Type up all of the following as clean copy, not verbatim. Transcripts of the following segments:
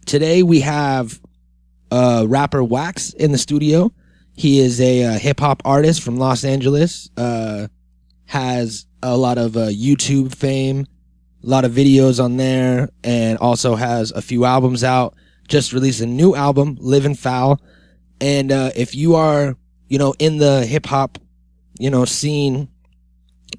Today we have rapper Wax in the studio. He is a hip-hop artist from Los Angeles. Has a lot of YouTube fame, a lot of videos on there, and also has a few albums out. Just released a new album, Livin Foul. And if you are, in the hip-hop, scene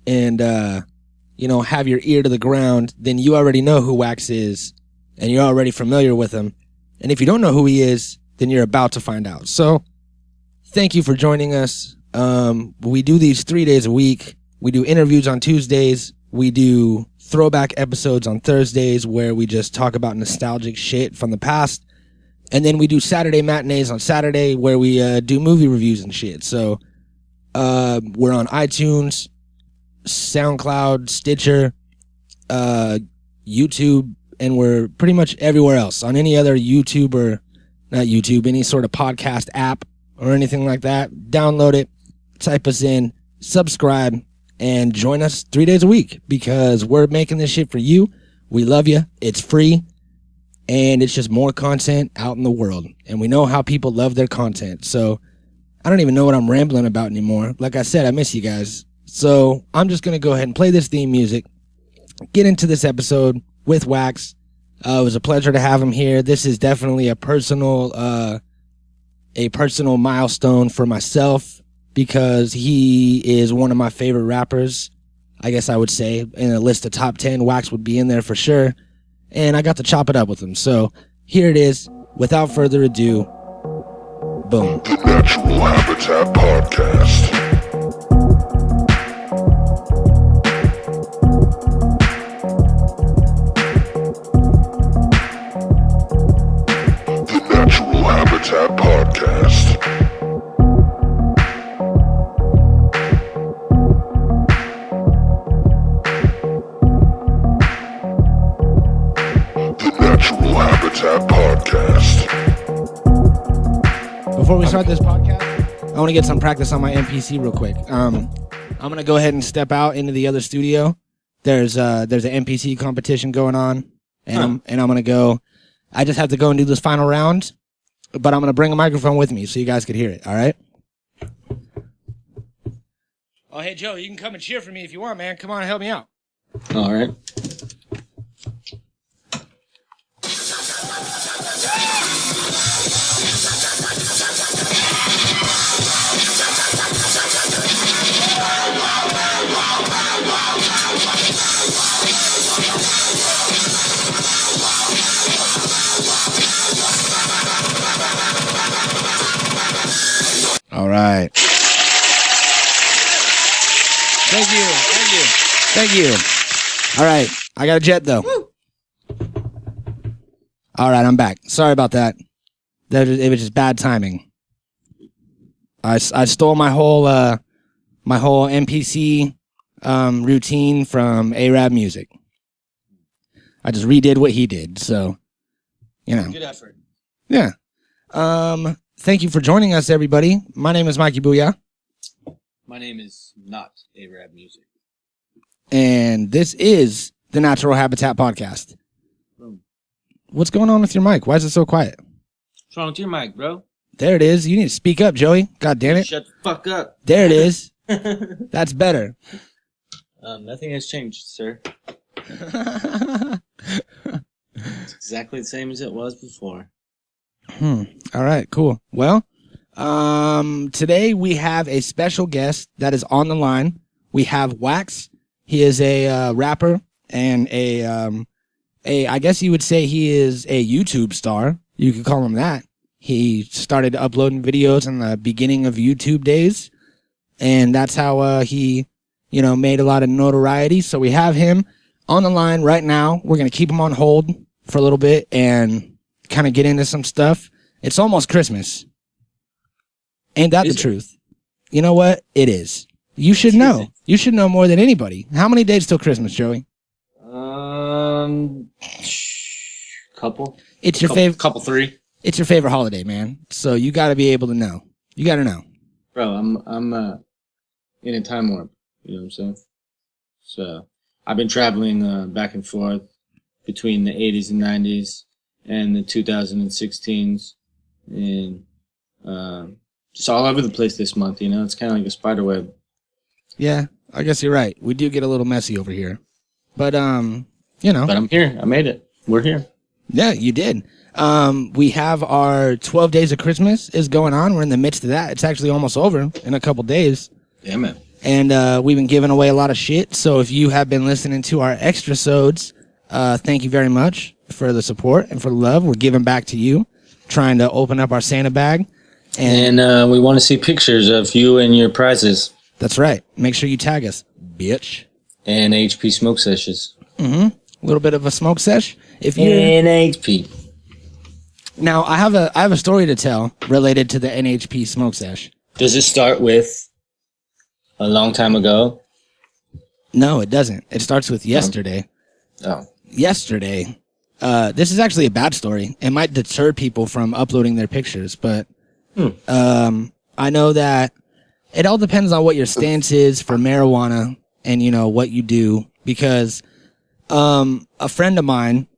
and, have your ear to the ground, then you already know who Wax is, and you're already familiar with him. And if you don't know who he is, then you're about to find out. So, thank you for joining us. We do these 3 days a week. We do interviews on Tuesdays. We do throwback episodes on Thursdays where we just talk about nostalgic shit from the past. And then we do Saturday matinees on Saturday where we do movie reviews and shit. So, we're on iTunes, SoundCloud, Stitcher, YouTube, and we're pretty much everywhere else. On any other YouTube or, not YouTube, any sort of podcast app or anything like that. Download it, type us in, subscribe, and join us 3 days a week because we're making this shit for you. We love you. It's free. And it's just more content out in the world. And we know how people love their content. So I don't even know what I'm rambling about anymore. Like I said, I miss you guys. So I'm just going to go ahead and play this theme music, get into this episode with Wax. It was a pleasure to have him here. This is definitely a personal milestone for myself because he is one of my favorite rappers. I guess I would say in a list of top 10, Wax would be in there for sure. And I got to chop it up with him. So here it is. Without further ado, boom. The Natural Habitat Podcast. The Natural Habitat Podcast. Habitat Podcast. Before we start this podcast, I want to get some practice on my MPC real quick. I'm gonna go ahead and step out into the other studio. There's an MPC competition going on, and I'm gonna go. I just have to go and do this final round, but I'm gonna bring a microphone with me so you guys can hear it. All right. Oh, hey Joe, you can come and cheer for me if you want, man. Come on and help me out. All right. All right. Thank you. All right. I got a jet though. Woo. All right, I'm back. Sorry about that. It was just bad timing. I stole my whole MPC routine from A-Rab Music. I just redid what he did, so Good effort. Yeah. Thank you for joining us, everybody. My name is Mikey Booyah. My name is not A-Rab Music. And this is the Natural Habitat Podcast. Boom. What's going on with your mic? Why is it so quiet? What's wrong with your mic, bro? There it is. You need to speak up, Joey. God damn it. Shut the fuck up. There it is. That's better. Nothing has changed, sir. It's exactly the same as it was before. All right, cool. Well, today we have a special guest that is on the line. We have Wax. He is a rapper and I guess you would say he is a YouTube star. You could call him that. He started uploading videos in the beginning of YouTube days, and that's how he, made a lot of notoriety. So we have him on the line right now. We're gonna keep him on hold for a little bit and kind of get into some stuff. It's almost Christmas. Ain't that the truth? You know what? It is. You should know. You should know more than anybody. How many days till Christmas, Joey? Couple. It's your favorite. Couple, 3. It's your favorite holiday, man. So you got to be able to know. You got to know. Bro, I'm in a time warp. You know what I'm saying? So I've been traveling back and forth between the 80s and 90s and the 2016s, and just all over the place this month. You know, it's kind of like a spider web. Yeah, I guess you're right. We do get a little messy over here, but you know. But I'm here. I made it. We're here. Yeah, you did. We have our 12 Days of Christmas is going on. We're in the midst of that. It's actually almost over in a couple days. Damn it. And we've been giving away a lot of shit. So if you have been listening to our extra-sodes, thank you very much for the support and for the love. We're giving back to you, trying to open up our Santa bag. And we want to see pictures of you and your prizes. That's right. Make sure you tag us, bitch. And HP smoke sessions. Mm-hmm. A little bit of a smoke sesh. If you NHP. Now, I have a story to tell related to the NHP smoke sesh. Does it start with a long time ago? No, it doesn't. It starts with yesterday. Oh. Yesterday. This is actually a bad story. It might deter people from uploading their pictures, but I know that it all depends on what your stance is for marijuana and, you know, what you do, because a friend of mine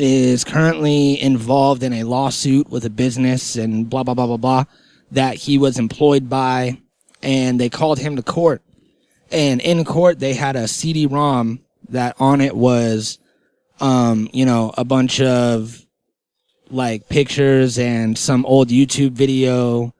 is currently involved in a lawsuit with a business and blah, blah, blah, blah, blah, that he was employed by, and they called him to court. And in court, they had a CD-ROM that on it was, you know, a bunch of like pictures and some old YouTube video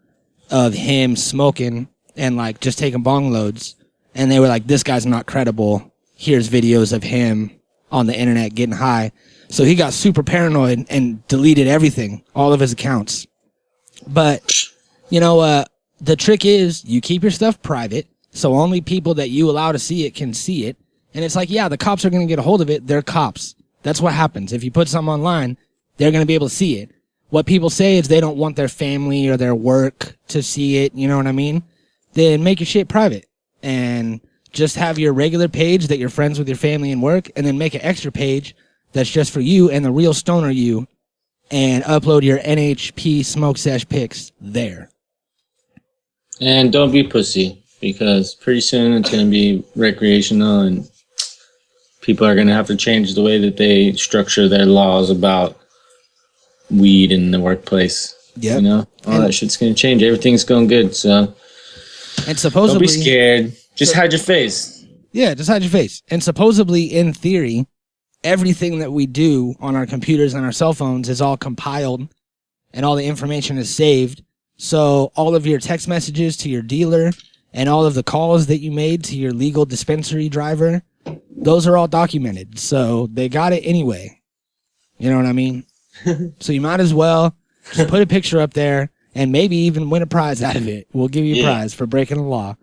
of him smoking and like just taking bong loads. And they were like, this guy's not credible. Here's videos of him on the internet getting high. So he got super paranoid and deleted everything, all of his accounts. But, you know, the trick is you keep your stuff private, so only people that you allow to see it can see it. And it's like, yeah, the cops are going to get a hold of it. They're cops. That's what happens. If you put something online, they're going to be able to see it. What people say is they don't want their family or their work to see it. You know what I mean? Then make your shit private and just have your regular page that you're friends with your family and work, and then make an extra page that's just for you and the real stoner you, and upload your NHP smoke sesh pics there. And don't be pussy, because pretty soon it's going to be recreational and people are going to have to change the way that they structure their laws about weed in the workplace. Yeah, you know, all that shit's going to change. Everything's going good, so and supposedly, don't be scared. Just hide your face. Yeah, just hide your face. And supposedly, in theory, everything that we do on our computers and our cell phones is all compiled and all the information is saved. So all of your text messages to your dealer and all of the calls that you made to your legal dispensary driver, those are all documented. So they got it anyway. You know what I mean? So you might as well just put a picture up there and maybe even win a prize out of it. We'll give you a prize for breaking the law.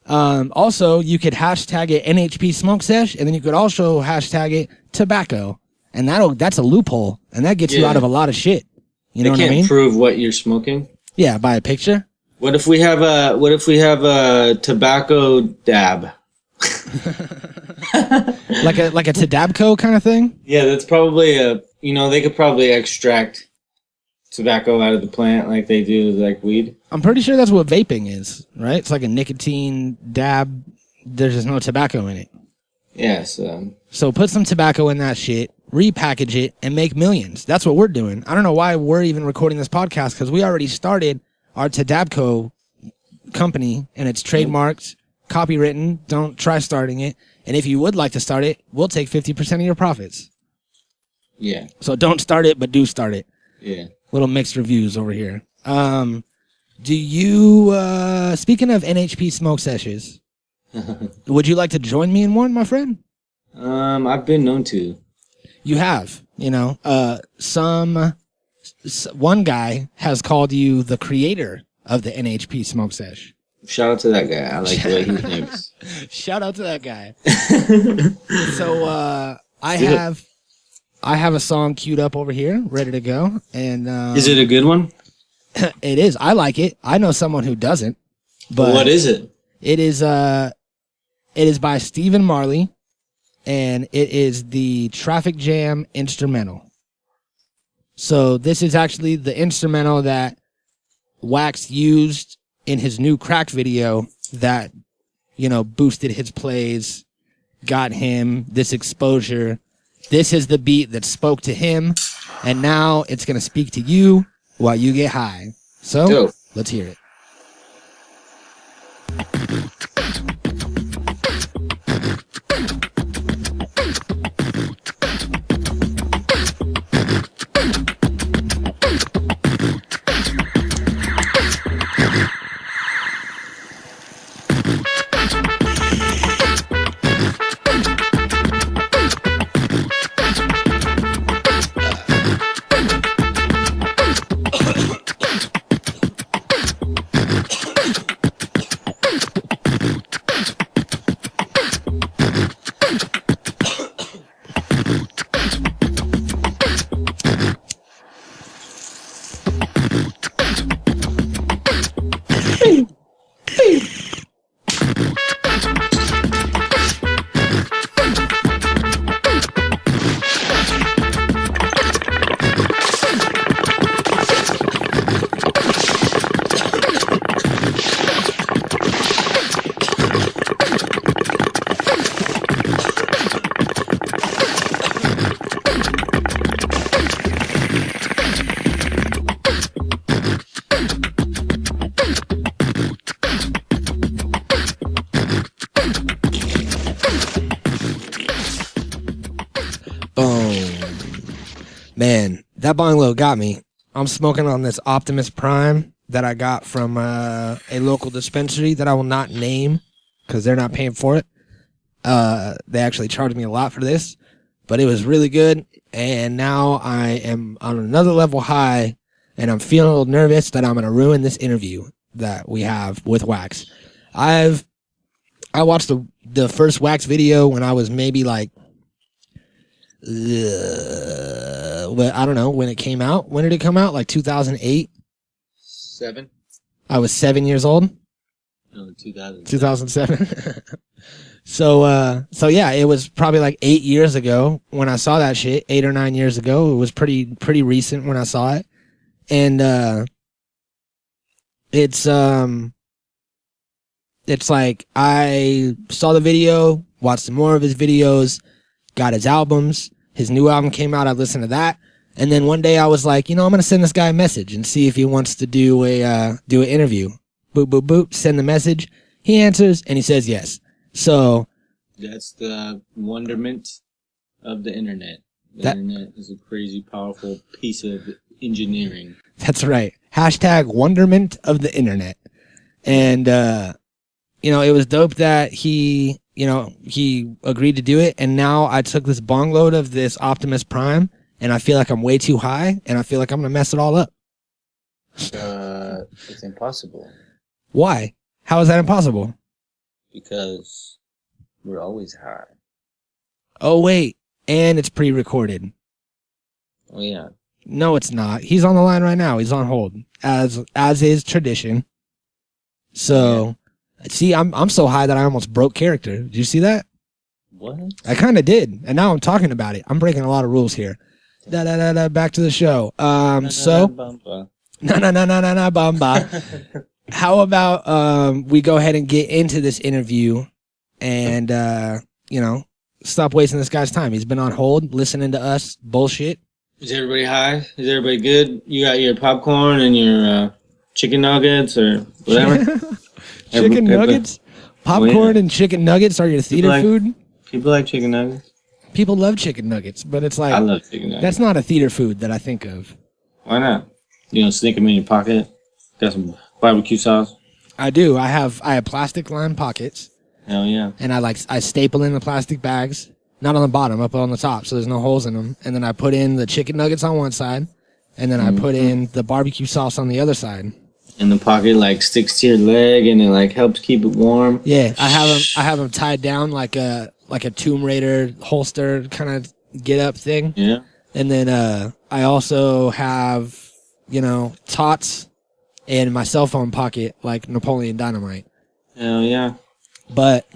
Also, you could hashtag it NHP Smoke Sesh, and then you could also hashtag it tobacco, and that's a loophole, and that gets you out of a lot of shit. You know what I mean? They can't prove what you're smoking. Yeah, by a picture. What if we have a tobacco dab? like a Tadabco kind of thing? Yeah, that's probably they could probably extract tobacco out of the plant like they do like weed. I'm pretty sure that's what vaping is, right? It's like a nicotine dab. There's just no tobacco in it. Yeah, so put some tobacco in that shit, repackage it, and make millions. That's what we're doing. I don't know why we're even recording this podcast, because we already started our Tadabco company, and it's trademarked, copywritten. Don't try starting it. And if you would like to start it, we'll take 50% of your profits. Yeah. So don't start it, but do start it. Yeah. Little mixed reviews over here. Do you, speaking of NHP smoke sessions, would you like to join me in one, my friend? I've been known to. You have, you know, one guy has called you the creator of the NHP smoke sesh. Shout out to that guy. I like the way he thinks. Shout out to that guy. So, I have a song queued up over here, ready to go. And is it a good one? It is. I like it. I know someone who doesn't. But what is it? It is by Stephen Marley, and it is the Traffic Jam instrumental. So this is actually the instrumental that Wax used in his new Crack video that, you know, boosted his plays, got him this exposure. This is the beat that spoke to him, And now it's going to speak to you while you get high. So, Dope. Let's hear it. Man, that bonglo got me. I'm smoking on this Optimus Prime that I got from a local dispensary that I will not name because they're not paying for it. They actually charged me a lot for this, but it was really good. And now I am on another level high, and I'm feeling a little nervous that I'm going to ruin this interview that we have with Wax. I watched the first Wax video when I was maybe like, well, I don't know when it came out. When did it come out? Like 2008? 7? I was 7 years old. No, 2007. So yeah, it was probably like 8 years ago when I saw that shit. 8 or 9 years ago. It was pretty recent when I saw it. And it's like I saw the video, watched some more of his videos, got his albums. His new album came out. I listened to that. And then one day I was like, I'm going to send this guy a message and see if he wants to do an interview. Boop, boop, boop. Send the message. He answers and he says yes. So that's the wonderment of the internet. The internet is a crazy powerful piece of engineering. That's right. Hashtag wonderment of the internet. And, it was dope that he agreed to do it. And now I took this bong load of this Optimus Prime and I feel like I'm way too high and I feel like I'm going to mess it all up. It's impossible. Why? How is that impossible? Because we're always high. Oh, wait. And it's pre-recorded. Oh, yeah. No, it's not. He's on the line right now. He's on hold, as is tradition. So, see, I'm so high that I almost broke character. Did you see that? What? I kind of did, and now I'm talking about it. I'm breaking a lot of rules here. Back to the show. Bamba. How about we go ahead and get into this interview, and stop wasting this guy's time. He's been on hold, listening to us bullshit. Is everybody high? Is everybody good? You got your popcorn and your chicken nuggets or whatever? Chicken nuggets? Popcorn and chicken nuggets are your theater food? People like chicken nuggets. People love chicken nuggets, but it's like... I love chicken nuggets. That's not a theater food that I think of. Why not? Sneak them in your pocket. Got some barbecue sauce. I do. I have plastic lined pockets. Hell yeah. And I staple in the plastic bags. Not on the bottom, up on the top, so there's no holes in them. And then I put in the chicken nuggets on one side, and then I put in the barbecue sauce on the other side. And the pocket sticks to your leg, and it helps keep it warm. Yeah, I have them tied down like a Tomb Raider holster kind of get up thing. Yeah. And then I also have tots in my cell phone pocket like Napoleon Dynamite. Hell yeah. But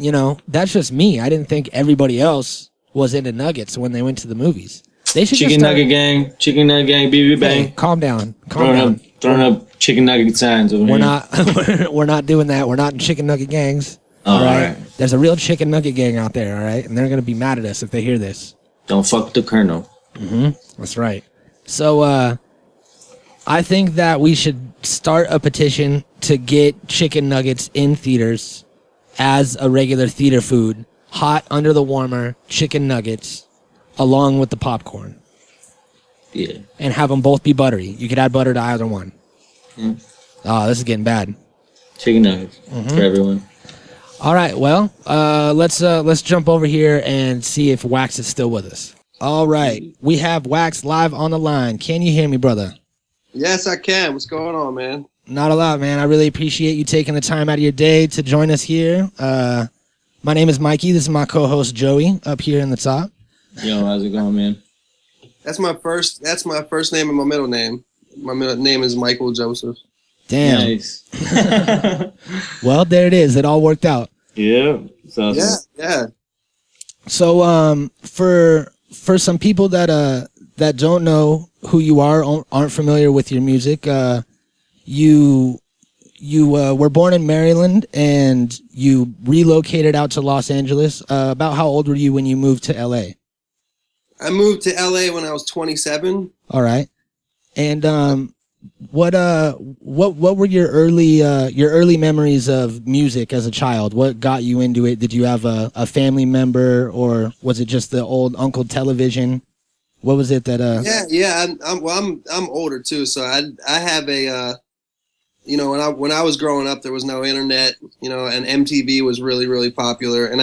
that's just me. I didn't think everybody else was into nuggets when they went to the movies. They should chicken nugget gang, BB bang. Hey, calm down. Throwing up chicken nugget signs over here. We're not doing that. We're not in chicken nugget gangs. All right. There's a real chicken nugget gang out there. All right, and they're gonna be mad at us if they hear this. Don't fuck the colonel. That's right. So I think that we should start a petition to get chicken nuggets in theaters as a regular theater food, hot under the warmer chicken nuggets, along with the popcorn. Yeah. And have them both be buttery. You could add butter to either one. Oh, this is getting bad. Chicken nuggets for everyone. All right, well, let's jump over here and see if Wax is still with us. All right, we have Wax live on the line. Can you hear me, brother? Yes, I can. What's going on, man? Not a lot, man. I really appreciate you taking the time out of your day to join us here. My name is Mikey. This is my co-host Joey up here in the top. Yo, how's it going, man? That's my first name and my middle name. My middle name is Michael Joseph. Damn. Nice. Well, there it is. It all worked out. Yeah. Awesome. Yeah. So, for some people that don't know who you are, aren't familiar with your music, you were born in Maryland and you relocated out to Los Angeles. About how old were you when you moved to LA? I moved to LA when I was 27. All right. And what were your early memories of music as a child? What got you into it? Did you have a family member, or was it just the old Uncle Television? What was it that Yeah. I'm older too, so I have a when I was growing up, there was no internet, and MTV was really, really popular, and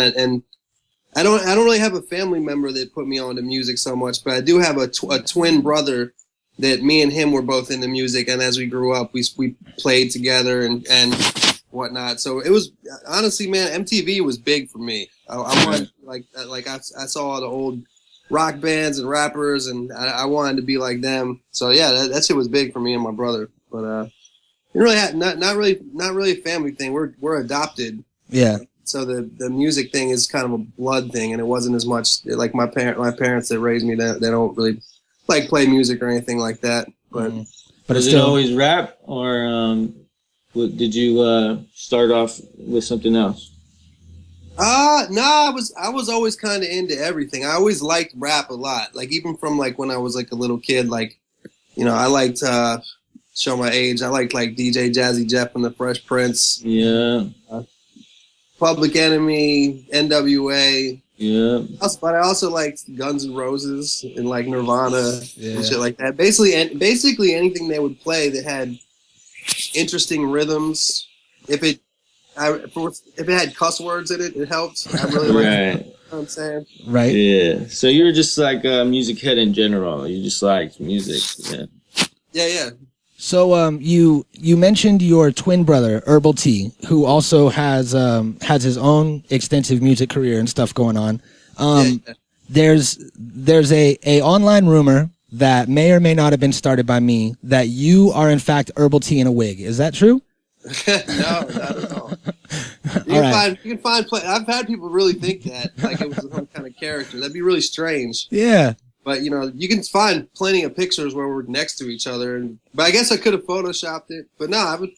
I don't really have a family member that put me on to music so much, but I do have a twin brother that me and him were both into music, and as we grew up, we played together and whatnot. So it was, honestly, man, MTV was big for me. I wanted, I saw all the old rock bands and rappers, and I wanted to be like them. So yeah, that shit was big for me and my brother. But it really had not really a family thing. We're adopted. Yeah. So the music thing is kind of a blood thing, and it wasn't as much like my parents that raised me. They don't really like play music or anything like that. But But it's still always rap, or did you start off with something else? No, I was always kind of into everything. I always liked rap a lot. Like even from like when I was like a little kid, like I liked show my age. I liked like DJ Jazzy Jeff and the Fresh Prince. Yeah. Public Enemy, NWA. Yeah. But I also liked Guns N' Roses and like Nirvana and shit like that. Basically anything they would play that had interesting rhythms. If it had cuss words in it, it helped. I really liked it. You know what I'm saying? Right. Yeah. So you were just like a music head in general. You just liked music. Yeah. Yeah. So you mentioned your twin brother Herbal T, who also has his own extensive music career and stuff going on. There's a online rumor that may or may not have been started by me that you are in fact Herbal T in a wig. Is that true? No, not at all. You can find. I've had people really think that like it was some kind of character. That'd be really strange. Yeah. But you can find plenty of pictures where we're next to each other, but I guess I could have photoshopped it. But no, I would,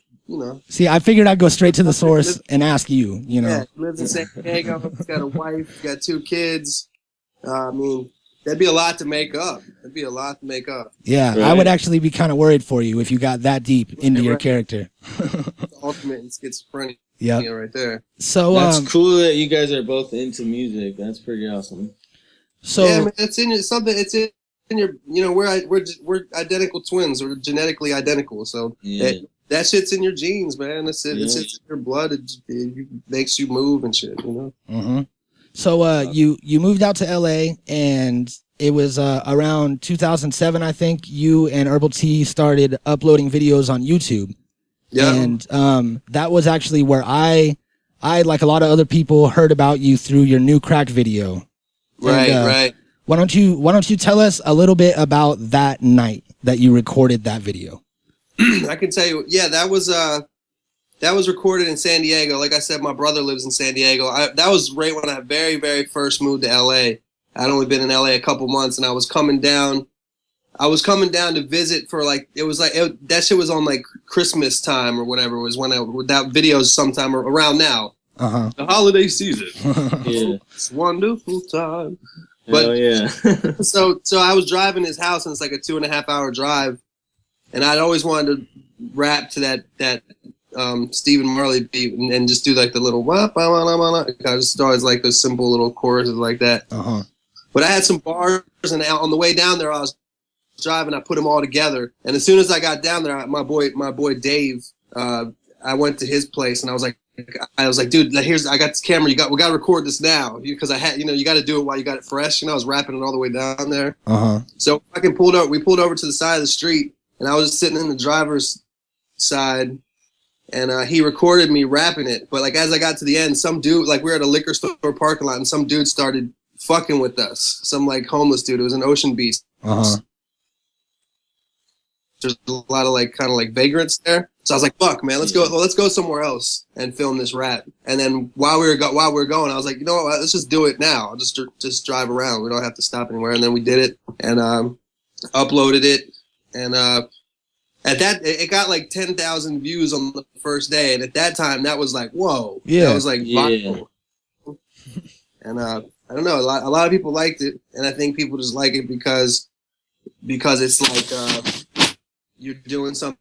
See, I figured I'd go straight to the source and ask you. Yeah, he lives in San Diego. He's got a wife. He's got 2 kids. I mean, that'd be a lot to make up. Yeah, right. I would actually be kind of worried for you if you got that deep into your character. Ultimate in schizophrenia. Yeah, right there. So that's cool that you guys are both into music. That's pretty awesome. So yeah, man, it's in something. It's in your. We're identical twins. We're genetically identical. So that shit's in your genes, man. It's in your blood. It makes you move and shit. Mm-hmm. So you moved out to LA, and it was around 2007, I think. You and Herbal T started uploading videos on YouTube. Yeah, and that was actually where I like a lot of other people heard about you through your New Crack video. Right. Why don't you tell us a little bit about that night that you recorded that video? I can tell you, that was recorded in San Diego. Like I said, my brother lives in San Diego. That was right when I very, very first moved to LA. I'd only been in LA a couple months, and I was coming down to visit for that shit was on like Christmas time or whatever. It was when that video's sometime around now. The holiday season. Yeah. It's wonderful time. Hell yeah. So I was driving his house, and it's like a 2.5 hour drive, and I'd always wanted to rap to that Stephen Marley beat and just do like the little wah, wah, wah, wah, wah. I just always like those simple little choruses like that. But I had some bars, and on the way down there, I was driving. I put them all together, and as soon as I got down there, my boy Dave, I went to his place, and I was like, dude, I got this camera. We got to record this now, because I had, you got to do it while you got it fresh. I was rapping it all the way down there. So we pulled over to the side of the street, and I was just sitting in the driver's side, and he recorded me rapping it. But like as I got to the end, some dude, like we were at a liquor store parking lot, and some dude started fucking with us. Some like homeless dude. It was an Ocean Beast. There's a lot of like kind of like vagrants there. So I was like, fuck, man, let's go somewhere else and film this rap. And then while we were going, I was like, you know what, let's just do it now. I'll just drive around. We don't have to stop anywhere. And then we did it and uploaded it. And at that, it got like 10,000 views on the first day. And at that time, that was like, whoa. Yeah. That was like viral. And I don't know, a lot of people liked it. And I think people just like it because it's like you're doing something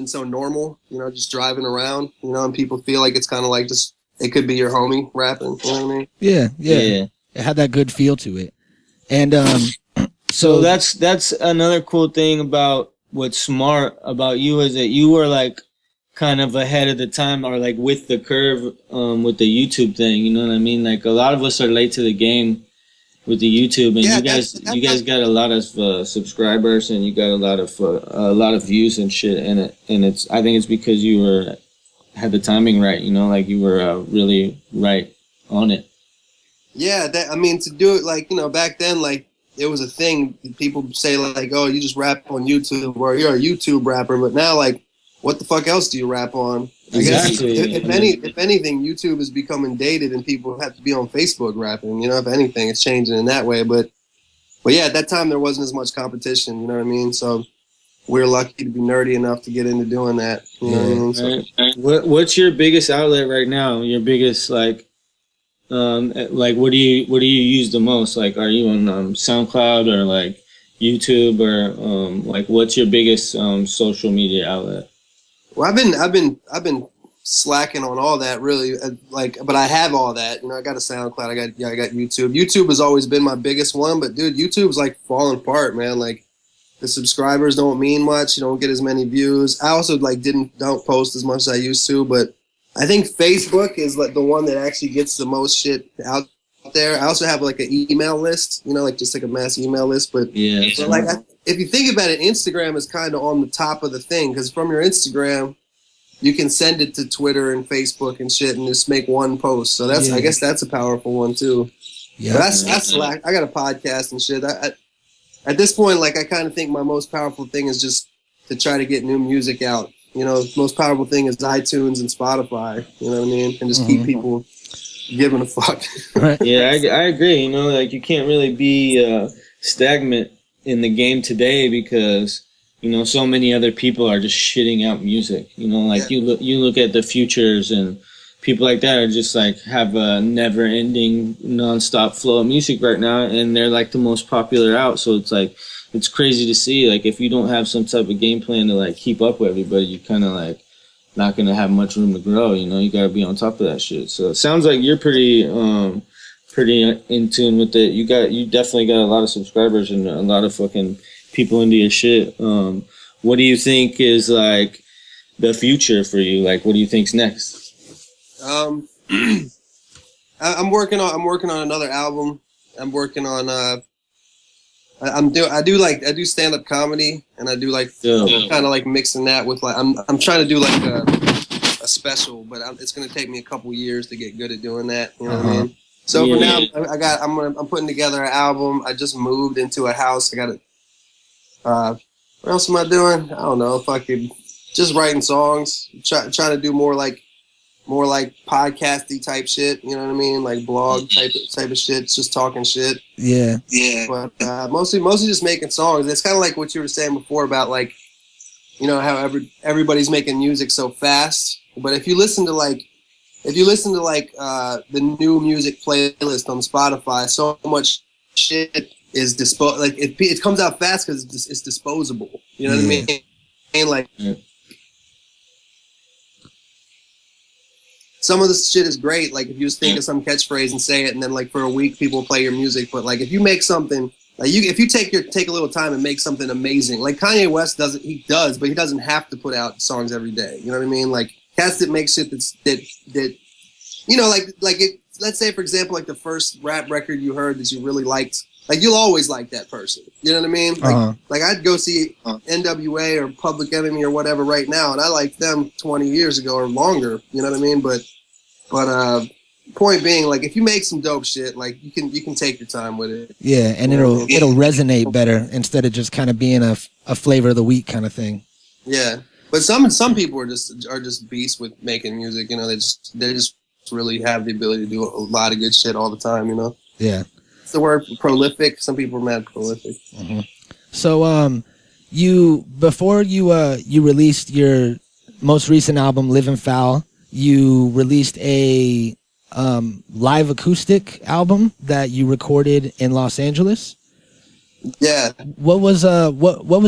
so normal, just driving around, and people feel like it's kind of like just, it could be your homie rapping, you know what I mean? Yeah. It had that good feel to it. And so that's another cool thing about what's smart about you is that you were like kind of ahead of the time, or like with the curve with the YouTube thing, you know what I mean? Like a lot of us are late to the game with the YouTube, and you guys got a lot of subscribers, and you got a lot of views and shit, and I think it's because you had the timing right, like you were really right on it. Yeah, to do it like back then, like it was a thing. People say like, oh, you just rap on YouTube, or you're a YouTube rapper, but now like, what the fuck else do you rap on? Exactly. I guess if anything, YouTube is becoming dated, and people have to be on Facebook rapping. If anything, it's changing in that way. But yeah, at that time there wasn't as much competition. You know what I mean? So we're lucky to be nerdy enough to get into doing that. You know what I mean? So, what's your biggest outlet right now? Your biggest like what do you use the most? Like, are you on SoundCloud or like YouTube, or like what's your biggest social media outlet? Well, I've been slacking on all that really, but I have all that. I got a SoundCloud, I got YouTube. YouTube has always been my biggest one, but dude, YouTube's like falling apart, man. Like the subscribers don't mean much. You don't get as many views. I also like don't post as much as I used to, but I think Facebook is like the one that actually gets the most shit out there. I also have like an email list, like just like a mass email list, but like if you think about it, Instagram is kind of on the top of the thing, because from your Instagram, you can send it to Twitter and Facebook and shit and just make one post. So I guess that's a powerful one too. Yeah, that's like, I got a podcast and shit. At this point, like I kind of think my most powerful thing is just to try to get new music out. Most powerful thing is iTunes and Spotify. You know what I mean? And just keep people giving a fuck. Yeah, I agree. Like you can't really be stagnant in the game today, because so many other people are just shitting out music. You look at the Futures and people like that are just like have a never ending nonstop flow of music right now, and they're like the most popular out. So it's like, it's crazy to see, like if you don't have some type of game plan to like keep up with everybody, you're kind of like not gonna have much room to grow. You gotta be on top of that shit. So it sounds like you're pretty in tune with it. You definitely got a lot of subscribers and a lot of fucking people into your shit. What do you think is like the future for you? Like, what do you think's next? I'm working on another album. I'm working on I do stand up comedy, and I do like kind of like mixing that with like I'm trying to do like a special, but it's gonna take me a couple years to get good at doing that. You know what I mean? So for now, I'm putting together an album. I just moved into a house. I got it. What else am I doing? I don't know. Fucking just writing songs. Trying to do more like podcasty type shit. You know what I mean? Like blog type of shit. Just talking shit. Yeah. But mostly just making songs. It's kind of like what you were saying before about like, how everybody's making music so fast. But if you listen to like the new music playlist on Spotify, so much shit is like it comes out fast because it's disposable. You know what I mean? And like some of this shit is great. Like if you just think of some catchphrase and say it, and then like for a week people play your music. But like if you make something, like if you take a little time and make something amazing, like Kanye West does, but he doesn't have to put out songs every day. You know what I mean? Like cats that make shit that you know, like it. Let's say for example, like the first rap record you heard that you really liked. Like you'll always like that person. You know what I mean? Like, like I'd go see NWA or Public Enemy or whatever right now, and I liked them 20 years ago or longer. You know what I mean? But point being, like if you make some dope shit, like you can take your time with it. Yeah, and it'll resonate better instead of just kind of being a flavor of the week kind of thing. Yeah, but some people are just beasts with making music. You know, they just really have the ability to do a lot of good shit all the time. You know? Yeah. The word prolific. Some people are mad prolific. Mm-hmm. So, before you released your most recent album, Livin Foul, you released a live acoustic album that you recorded in Los Angeles. Yeah. What was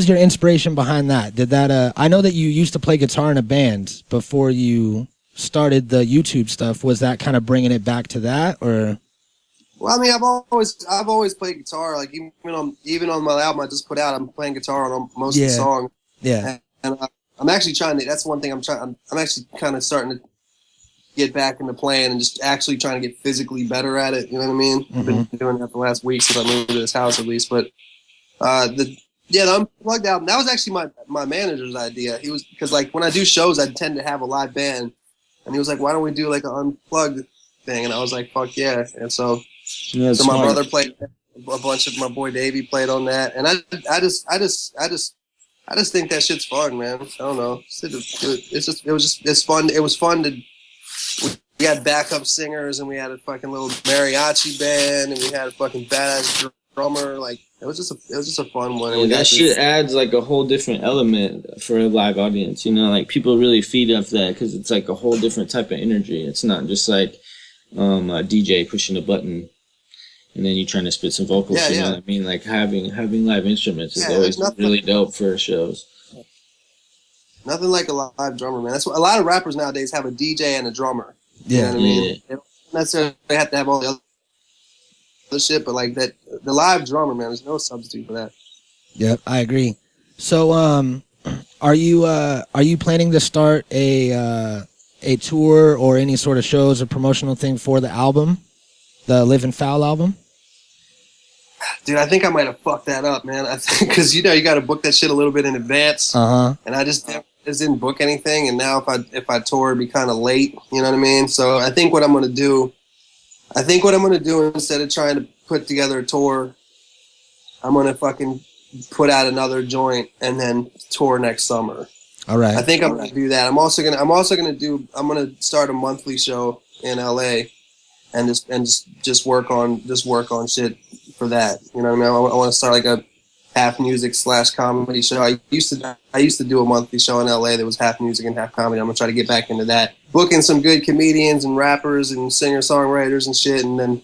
your inspiration behind that? Did that I know that you used to play guitar in a band before you started the YouTube stuff. Was that kind of bringing it back to that, or? Well, I mean, I've always played guitar. Like even on my album I just put out, I'm playing guitar on most of the songs. Yeah. And I'm actually trying to. That's one thing I'm actually kind of starting to get back into playing and just actually trying to get physically better at it. You know what I mean? Mm-hmm. I've been doing that the last week since I moved to this house, at least. But the Unplugged album, that was actually my manager's idea. He was, because like when I do shows, I tend to have a live band, and he was like, "Why don't we do like an unplugged thing?" And I was like, "Fuck yeah!" And so. Yeah, so my brother played a bunch of my boy Davey played on that, and I just think that shit's fun, man. I don't know. It's fun. It was fun to. We had backup singers, and we had a fucking little mariachi band, and we had a fucking badass drummer. Like it was just a fun one. Yeah, that shit adds like a whole different element for a live audience. You know, like people really feed off that because it's like a whole different type of energy. It's not just like a DJ pushing a button. And then you're trying to spit some vocals, you know what I mean? Like having live instruments is always really dope for shows. Nothing like a live drummer, man. That's what a lot of rappers nowadays have, a DJ and a drummer. Yeah, you know what I mean? They don't necessarily have to have all the other shit, but like that, the live drummer, man, there's no substitute for that. Yep, I agree. So, are you planning to start a tour or any sort of shows or promotional thing for the album, the Livin Foul album? Dude, I think I might have fucked that up, man. I think because you got to book that shit a little bit in advance, and I just didn't book anything. And now if I tour, it'd be kind of late. You know what I mean? So I think what I'm gonna do, instead of trying to put together a tour, I'm gonna fucking put out another joint and then tour next summer. All right. I think I'm gonna do that. I'm gonna start a monthly show in LA, and just work on shit for that. You know what I mean? I want to start like a half music / comedy show. I used to do a monthly show in LA that was half music and half comedy. I'm gonna try to get back into that, booking some good comedians and rappers and singer songwriters and shit, and then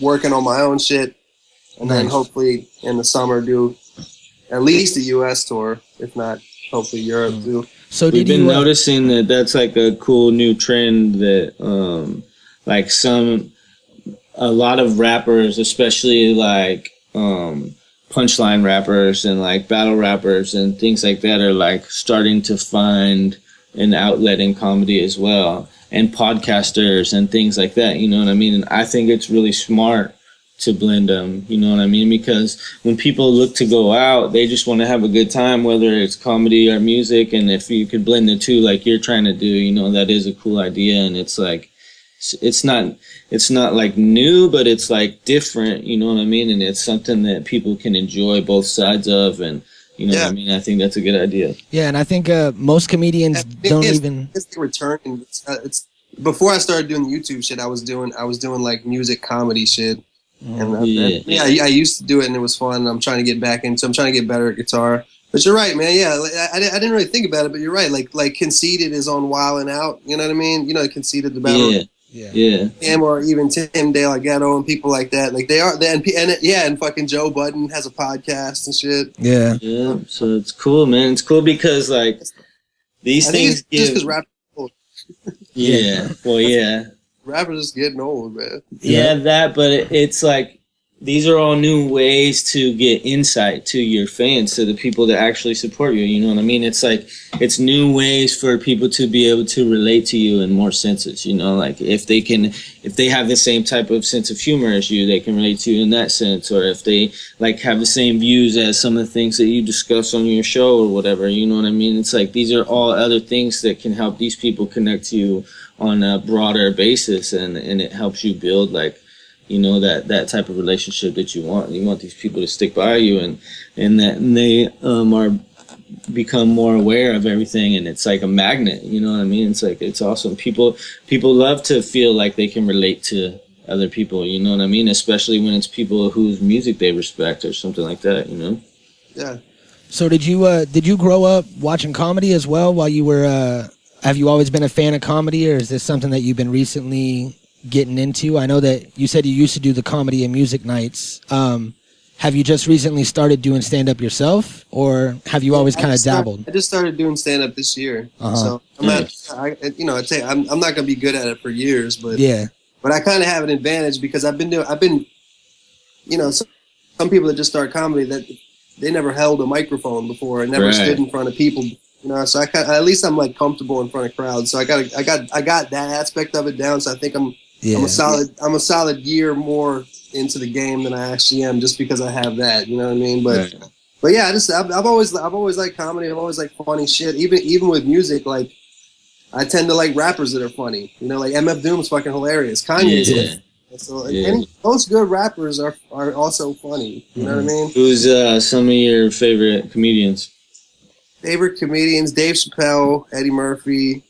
working on my own shit, and then hopefully in the summer do at least a US tour, if not hopefully Europe too. So we've been noticing that that's like a cool new trend that like a lot of rappers, especially like punchline rappers and like battle rappers and things like that, are like starting to find an outlet in comedy as well, and podcasters and things like that, you know what I mean? And I think it's really smart to blend them, you know what I mean? Because when people look to go out, they just want to have a good time, whether it's comedy or music, and if you could blend the two like you're trying to do, you know, that is a cool idea. And it's like it's not like new, but it's like different, you know what I mean? And it's something that people can enjoy both sides of, and you know what I mean? I think that's a good idea. Yeah, and I think most comedians don't even. It's the return. It's before I started doing the YouTube shit, I was doing like music comedy shit, and I used to do it, and it was fun. I'm trying to get back into. I'm trying to get better at guitar. But you're right, man. Yeah, I didn't really think about it, but you're right. Like Conceited is on Wild 'N Out. You know what I mean? You know, Conceited the battle. Yeah. Him or even Tim De La Ghetto and people like that. Like and fucking Joe Budden has a podcast and shit. Yeah. Yeah. So it's cool, man. It's cool because like these things just because rappers are old. Yeah. Well, yeah. Rappers just getting old, man. Yeah, that, but it's like these are all new ways to get insight to your fans, to the people that actually support you. You know what I mean? It's like it's new ways for people to be able to relate to you in more senses. You know, like if they have the same type of sense of humor as you, they can relate to you in that sense. Or if they like have the same views as some of the things that you discuss on your show or whatever. You know what I mean? It's like these are all other things that can help these people connect to you on a broader basis, and it helps you build like, you know, that type of relationship that you want. You want these people to stick by you and they are become more aware of everything, and it's like a magnet, you know what I mean? It's like, it's awesome. People love to feel like they can relate to other people, you know what I mean? Especially when it's people whose music they respect or something like that, you know? Yeah. So did you grow up watching comedy as well while you were have you always been a fan of comedy, or is this something that you've been recently getting into? I know that you said you used to do the comedy and music nights. Have you just recently started doing stand-up yourself, or have you always kind of dabbled? I just started doing stand-up this year, so I'm not going to be good at it for years, but I kind of have an advantage because I've been, you know, some people that just start comedy that they never held a microphone before and never stood in front of people. You know, so at least I'm like comfortable in front of crowds. So I got that aspect of it down. So I think I'm a solid year more into the game than I actually am, just because I have that. You know what I mean? But yeah, I've always liked comedy. I've always liked funny shit. Even with music, like I tend to like rappers that are funny. You know, like MF Doom's fucking hilarious. Kanye's hilarious. So and most good rappers are also funny. You know what I mean? Who's some of your favorite comedians? Favorite comedians: Dave Chappelle, Eddie Murphy.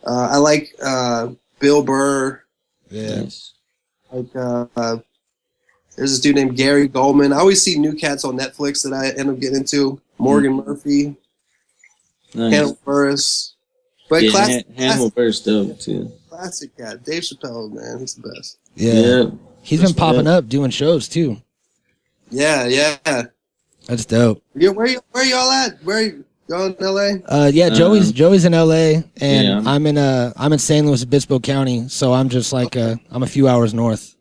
I like Bill Burr. Yes. Like there's this dude named Gary Goldman. I always see new cats on Netflix that I end up getting into. Morgan Murphy. Nice. Hannibal Buress. But Hannibal Buress dope too. Classic cat. Dave Chappelle, man, he's the best. Yeah. He's been popping up doing shows too. Yeah. That's dope. Where y'all at? Y'all in LA? Joey's in LA, and I'm in San Luis Obispo County, so I'm just like I'm a few hours north.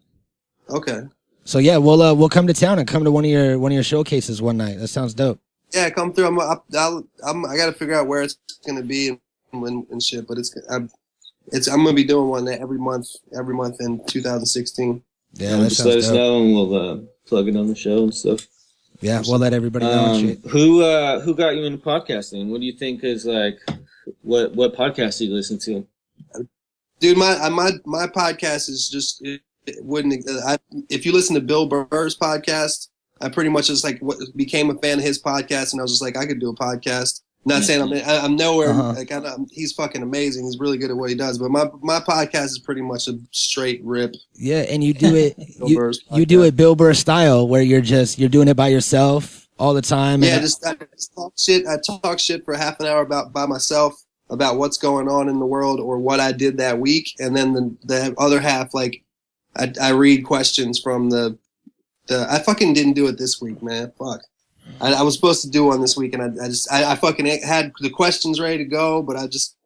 Okay. So yeah, we'll come to town and come to one of your showcases one night. That sounds dope. Yeah, come through. I got to figure out where it's gonna be and shit, but I'm gonna be doing one every month in 2016. Yeah, that just let us dope. know and we'll plug it on the show and stuff. Yeah, we'll let everybody know and shit. Who got you into podcasting? What do you think is like what podcast do you listen to? Dude, my podcast is just if you listen to Bill Burr's podcast, I pretty much just like became a fan of his podcast, and I was just like, I could do a podcast. Not saying I'm nowhere. Like he's fucking amazing. He's really good at what he does. But my podcast is pretty much a straight rip. Yeah, and you do it. you do it Bill Burr style, where you're doing it by yourself all the time. Yeah, I just talk shit. I talk shit for half an hour by myself about what's going on in the world or what I did that week, and then the other half, like I read questions from the. I fucking didn't do it this week, man. Fuck. I was supposed to do one this week, and I fucking had the questions ready to go, but I just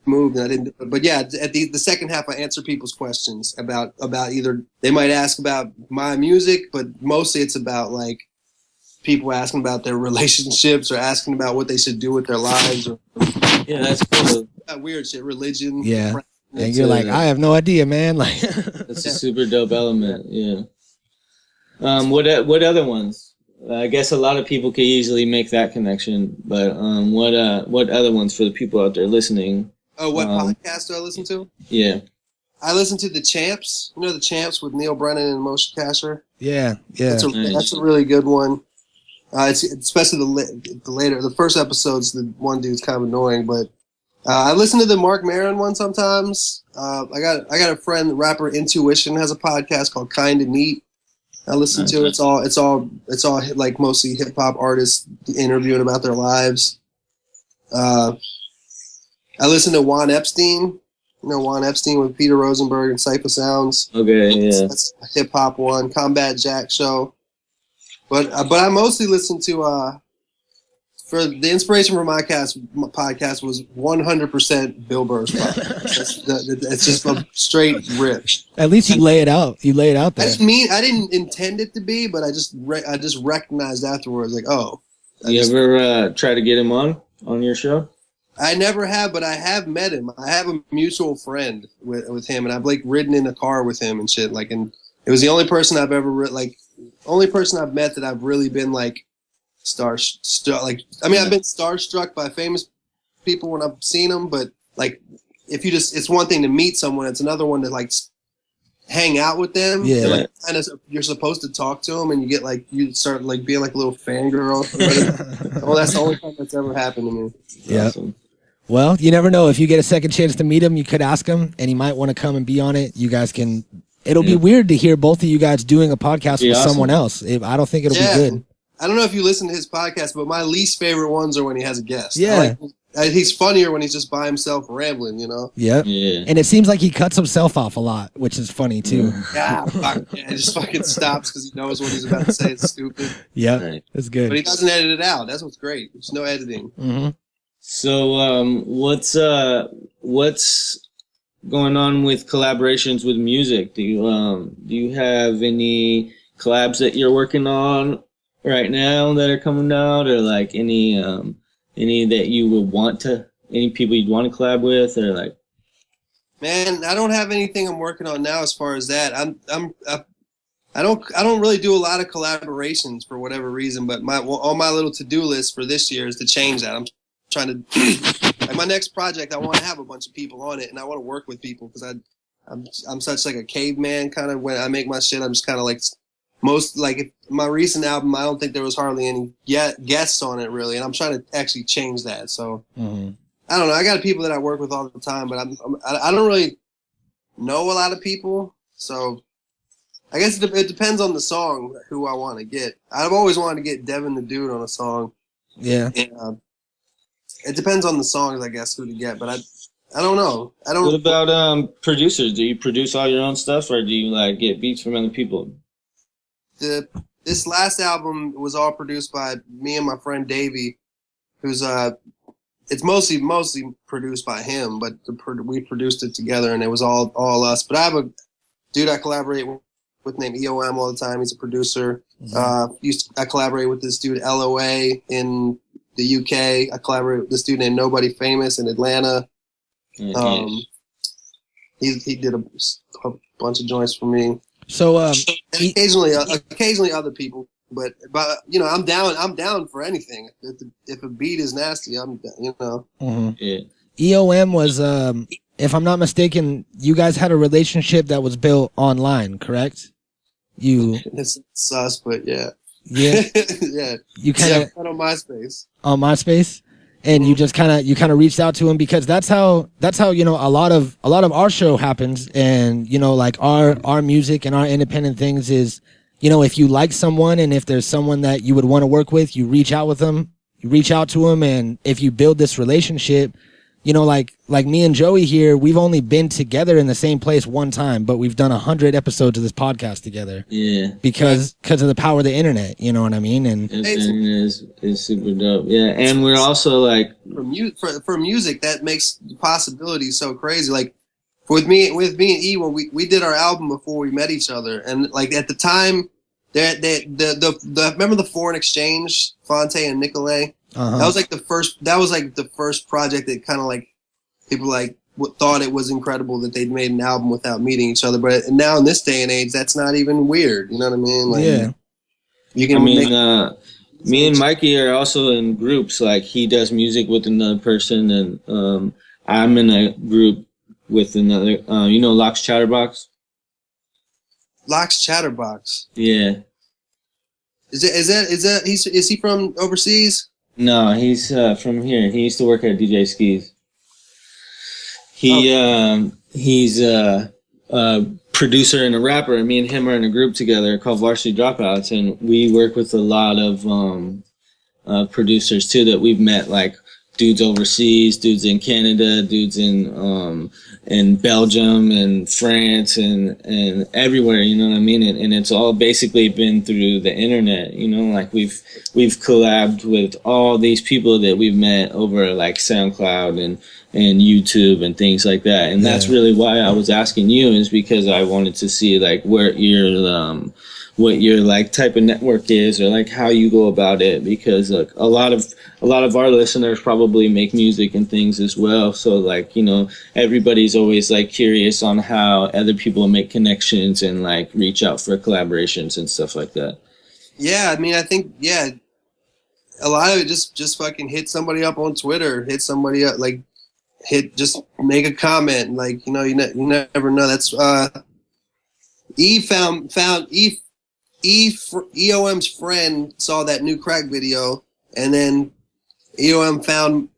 moved and I didn't do it. But yeah, at the second half, I answer people's questions about either they might ask about my music, but mostly it's about like people asking about their relationships or asking about what they should do with their lives. Yeah, that's cool. Weird shit, religion. Yeah, and you're like, I have no idea, man. Like, that's a super dope element. Yeah. What other ones? I guess a lot of people could easily make that connection, but what other ones for the people out there listening? Oh, what podcast do I listen to? Yeah, I listen to The Champs. You know The Champs with Neil Brennan and Moshe Kasher? Yeah. That's a really good one. It's especially the first episodes. The one dude's kind of annoying, but I listen to the Mark Maron one sometimes. I got a friend, the rapper Intuition, has a podcast called Kinda Neat. I listen to it. It's all like mostly hip hop artists interviewing about their lives. I listen to Juan Epstein. Juan Epstein with Peter Rosenberg and Cypher Sounds. Okay, yeah. That's a hip hop one. Combat Jack Show. But I mostly listen to for the inspiration for my podcast was 100% Bill Burr's podcast. It's just a straight rip. At least you lay it out. You lay it out there. I didn't intend it to be, but I just recognized afterwards, like, oh. You ever try to get him on your show? I never have, but I have met him. I have a mutual friend with him, and I've like ridden in a car with him and shit. Like, and it was the only person I've ever only person I've met that I've really been like starstruck. Like, I mean, I've been starstruck by famous people when I've seen them, but like, if you just, it's one thing to meet someone, it's another one to like hang out with them. Yeah. And, like, kind of, you're supposed to talk to them, and you get like, you start like being like a little fangirl. Oh, that's the only time that's ever happened to me. Yeah. Awesome. Well, you never know. If you get a second chance to meet him, you could ask him, and he might want to come and be on it. You guys can. It'll be weird to hear both of you guys doing a podcast with someone else. I don't think it'll be good. I don't know if you listen to his podcast, but my least favorite ones are when he has a guest. Yeah. He's funnier when he's just by himself rambling, you know? Yep. Yeah. And it seems like he cuts himself off a lot, which is funny, too. Yeah, he just fucking stops because he knows what he's about to say is stupid. Yeah, Right. that's good. But he doesn't edit it out. That's what's great. There's no editing. Mm-hmm. So, what's going on with collaborations with music? Do you have any collabs that you're working on right now that are coming out, or like any that you would want to, any people you'd want to collab with, or like? Man, I don't have anything I'm working on now as far as that. I don't really do a lot of collaborations for whatever reason, but on my little to-do list for this year is to change that. I'm trying to like my next project, I want to have a bunch of people on it, and I want to work with people because I'm such like a caveman kind of. When I make my shit, I'm just kind of like my recent album, I don't think there was hardly any guests on it really, and I'm trying to actually change that. So I don't know. I got people that I work with all the time, but I don't really know a lot of people. So I guess it depends on the song who I want to get. I've always wanted to get Devin the Dude on a song. Yeah. And, it depends on the songs, I guess, who to get, but I don't know. What about producers? Do you produce all your own stuff, or do you like get beats from other people? This last album was all produced by me and my friend Davey, who's it's mostly produced by him, but we produced it together, and it was all us. But I have a dude I collaborate with named EOM all the time. He's a producer. I collaborate with this dude LOA in the UK. I collaborate with this dude named Nobody Famous in Atlanta. He did a bunch of joints for me. So occasionally other people, but you know, I'm down for anything. If a beat is nasty, I'm, you know. Yeah. EOM was, if I'm not mistaken, you guys had a relationship that was built online, correct? It's sus, but yeah. Yeah. Yeah. You kind of on MySpace. On MySpace, and you just kind of reached out to him because that's how you know a lot of our show happens, and you know, like our music and our independent things is, you know, if you like someone and if there's someone that you would want to work with, you reach out to them, and if you build this relationship, you know, like me and Joey here, we've only been together in the same place one time, but we've done 100 episodes of this podcast together. Yeah. Because of the power of the internet, you know what I mean? And it is super dope. Yeah, and we're also like for music, that makes the possibilities so crazy. Like with me and E, when we did our album before we met each other, and like at the time, remember the Foreign Exchange, Fonte and Nicolay? That was like the first project that kind of like people like thought it was incredible that they'd made an album without meeting each other. But now in this day and age, that's not even weird. You know what I mean? Like, yeah. You can. Me and Mikey are also in groups. Like he does music with another person, and I'm in a group with another. You know, Locks Chatterbox. Locks Chatterbox. Yeah. Is he from overseas? No, he's from here. He used to work at DJ Skis. He's a producer and a rapper, and me and him are in a group together called Varsity Dropouts, and we work with a lot of producers too that we've met like dudes overseas, dudes in Canada, dudes in Belgium and France and everywhere, you know what I mean? And it's all basically been through the internet, you know, like we've collabed with all these people that we've met over like SoundCloud and YouTube and things like that. And that's really why I was asking you, is because I wanted to see like what your like type of network is, or like how you go about it, because like a lot of our listeners probably make music and things as well, so like, you know, everybody's always like curious on how other people make connections and like reach out for collaborations and stuff like that. Yeah, I mean, I think a lot of it just fucking hit somebody up on Twitter, hit somebody up, like just make a comment, like, you know, you never know. That's EOM's friend saw that new Crack video, and then EOM found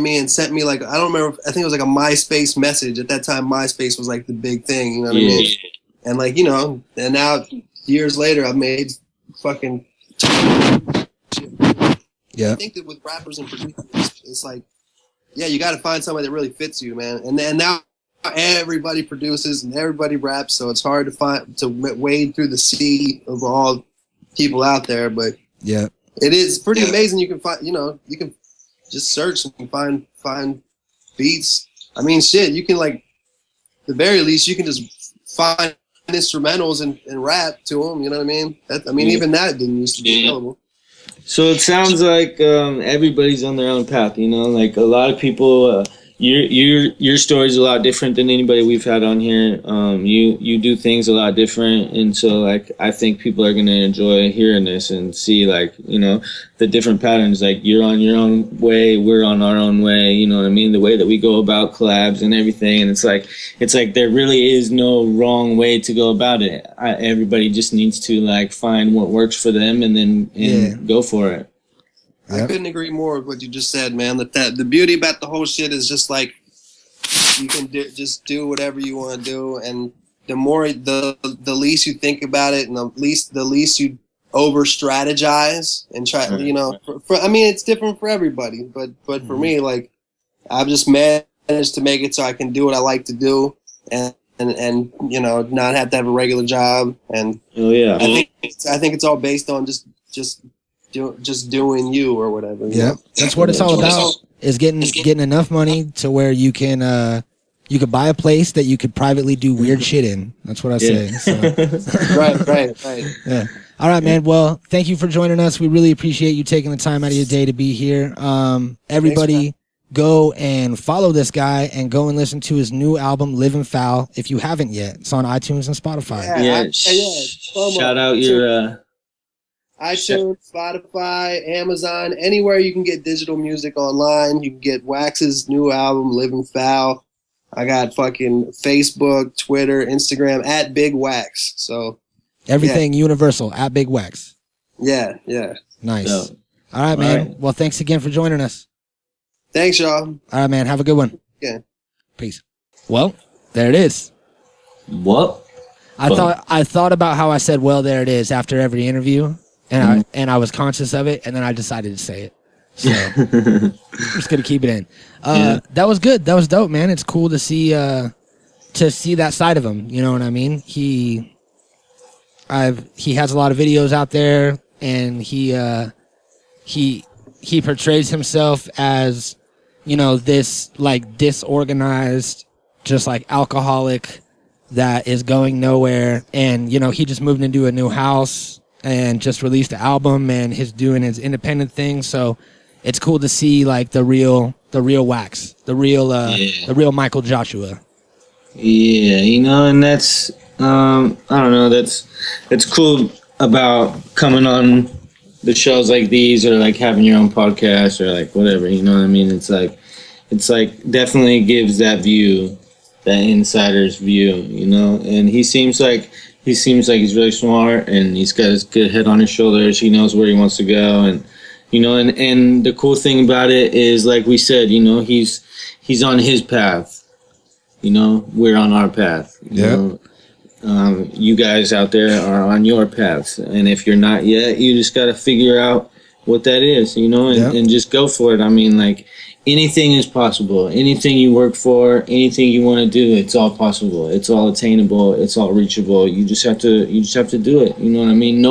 me and sent me, like, I don't remember, I think it was like a MySpace message. At that time, MySpace was like the big thing, you know what I mean? And like, you know, and now years later, I've made fucking shit. Yeah. I think that with rappers and producers, it's like, yeah, you got to find somebody that really fits you, man. And then now everybody produces and everybody raps, so it's hard to wade through the sea of all people out there. But yeah, it is pretty amazing. You can find, you know, you can just search and find beats. I mean, shit, you can, like, the very least, you can just find instrumentals and rap to them. You know what I mean? Even that didn't used to be available. So it sounds like everybody's on their own path, you know, like a lot of people, your story's a lot different than anybody we've had on here. You do things a lot different, and so like I think people are gonna enjoy hearing this and see, like, you know, the different patterns. Like, you're on your own way, we're on our own way, you know what I mean? The way that we go about collabs and everything, and it's like there really is no wrong way to go about it. Everybody just needs to like find what works for them and then go for it. I couldn't agree more with what you just said, man. That the beauty about the whole shit is just like you can just do whatever you want to do, and the more the least you think about it, and the least you over strategize and try. You know, I mean, it's different for everybody, but for me, like, I've just managed to make it so I can do what I like to do, and you know, not have to have a regular job. And I think it's all based on just doing you or whatever. Yeah, that's what it's all about. Is getting enough money to where you can buy a place that you could privately do weird shit in. That's what I say. So. Right. Yeah. All right, man. Well, thank you for joining us. We really appreciate you taking the time out of your day to be here. Everybody, go and follow this guy and go and listen to his new album, Livin Foul, if you haven't yet. It's on iTunes and Spotify. Shout out your iTunes, Spotify, Amazon, anywhere you can get digital music online. You can get Wax's new album, Livin Foul. I got fucking Facebook, Twitter, Instagram, at Big Wax. So everything universal, at Big Wax. Yeah. Nice. All right, man. All right. Well, thanks again for joining us. Thanks, y'all. All right, man. Have a good one. Yeah. Peace. Well, there it is. What? I thought about how I said, well, there it is, after every interview. And I was conscious of it, and then I decided to say it. So I'm just gonna keep it in. That was good. That was dope, man. It's cool to see that side of him. You know what I mean? He has a lot of videos out there, and he portrays himself as, you know, this like disorganized, just like alcoholic that is going nowhere. And, you know, he just moved into a new house and just released the album, and he's doing his independent thing. So it's cool to see like the real Wax, the real Michael Joshua. Yeah, you know, and that's I don't know, that's cool about coming on the shows like these, or like having your own podcast, or like whatever, you know what I mean? It's like definitely gives that view, that insider's view, you know. And he seems like he's really smart, and he's got his good head on his shoulders. He knows where he wants to go, and you know, and the cool thing about it is, like we said, you know, he's on his path. You know, we're on our path. You know? You guys out there are on your paths, and if you're not yet, you just got to figure out what that is, you know, and just go for it. I mean, like, anything is possible. Anything you work for, anything you want to do, it's all possible. It's all attainable. It's all reachable. You just have to do it. You know what I mean?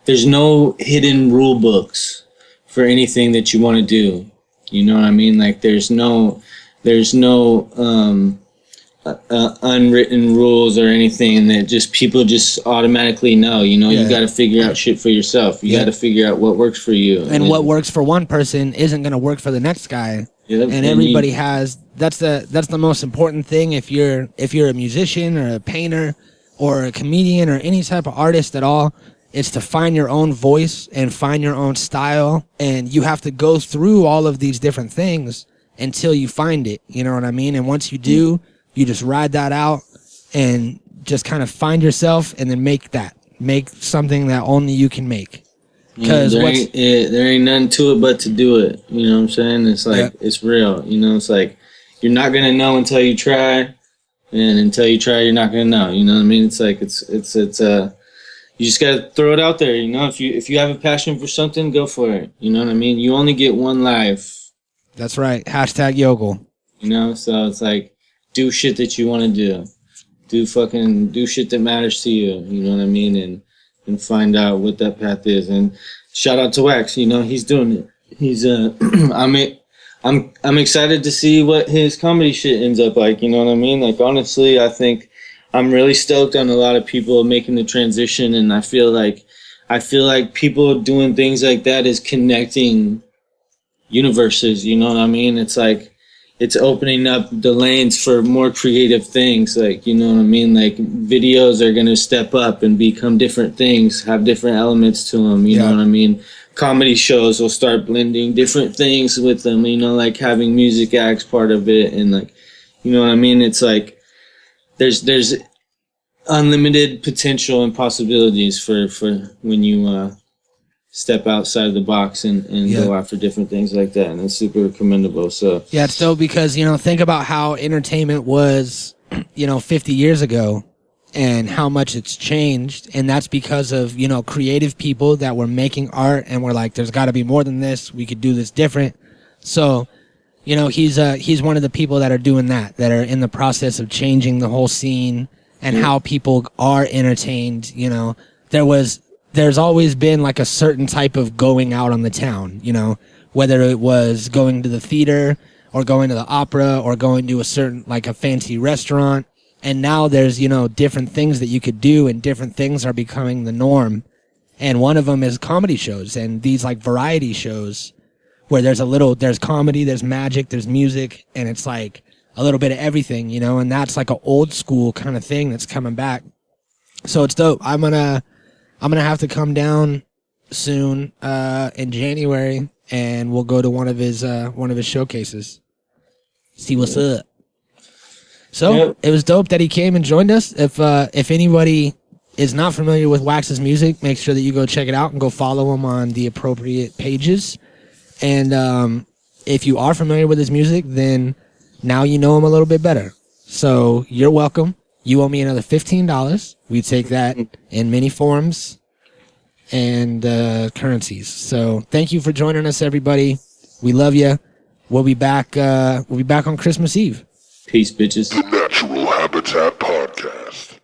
There's no hidden rule books for anything that you want to do. You know what I mean? Like, there's no unwritten rules or anything that just people just automatically know. You know, you got to figure out shit for yourself. You got to figure out what works for you, and what works for one person isn't going to work for the next guy. And everybody has that's the most important thing. If you're a musician or a painter or a comedian or any type of artist at all, it's to find your own voice and find your own style, and you have to go through all of these different things until you find it. You know what I mean? And once you do, you just ride that out and just kind of find yourself, and then make something that only you can make. Because there ain't nothing to it but to do it. You know what I'm saying? It's like, it's real. You know, it's like, you're not going to know until you try, and until you try, you're not going to know. You know what I mean? It's like, you just got to throw it out there. You know, if you have a passion for something, go for it. You know what I mean? You only get one life. That's right. Hashtag Yogle. You know, so it's like, do shit that you want to do. Do shit that matters to you. You know what I mean? And find out what that path is. And shout out to Wax. You know, he's doing it. He's I'm excited to see what his comedy shit ends up like. You know what I mean? Like, honestly, I think I'm really stoked on a lot of people making the transition, and I feel like people doing things like that is connecting universes. You know what I mean? It's like, it's opening up the lanes for more creative things. Like, you know what I mean? Like, videos are going to step up and become different things, have different elements to them. You know what I mean? Comedy shows will start blending different things with them, you know, like having music acts part of it. And, like, you know what I mean? It's like, there's unlimited potential and possibilities for when you, step outside of the box and go after different things like that, and it's super commendable. So yeah, it's dope because, you know, think about how entertainment was, you know, 50 years ago, and how much it's changed, and that's because of, you know, creative people that were making art and were like, there's got to be more than this. We could do this different. So, you know, he's one of the people that are doing that are in the process of changing the whole scene and how people are entertained. You know, there's always been like a certain type of going out on the town, you know, whether it was going to the theater or going to the opera or going to a certain, like a fancy restaurant. And now there's, you know, different things that you could do, and different things are becoming the norm. And one of them is comedy shows, and these like variety shows where there's comedy, there's magic, there's music, and it's like a little bit of everything, you know, and that's like an old school kind of thing that's coming back. So it's dope. I'm gonna have to come down soon in January, and we'll go to one of his showcases. See what's up. So it was dope that he came and joined us. If anybody is not familiar with Wax's music, make sure that you go check it out and go follow him on the appropriate pages. And if you are familiar with his music, then now you know him a little bit better. So you're welcome. You owe me another $15. We take that in many forms and currencies. So thank you for joining us, everybody. We love you. We'll be back on Christmas Eve. Peace, bitches. The Natural Habitat Podcast.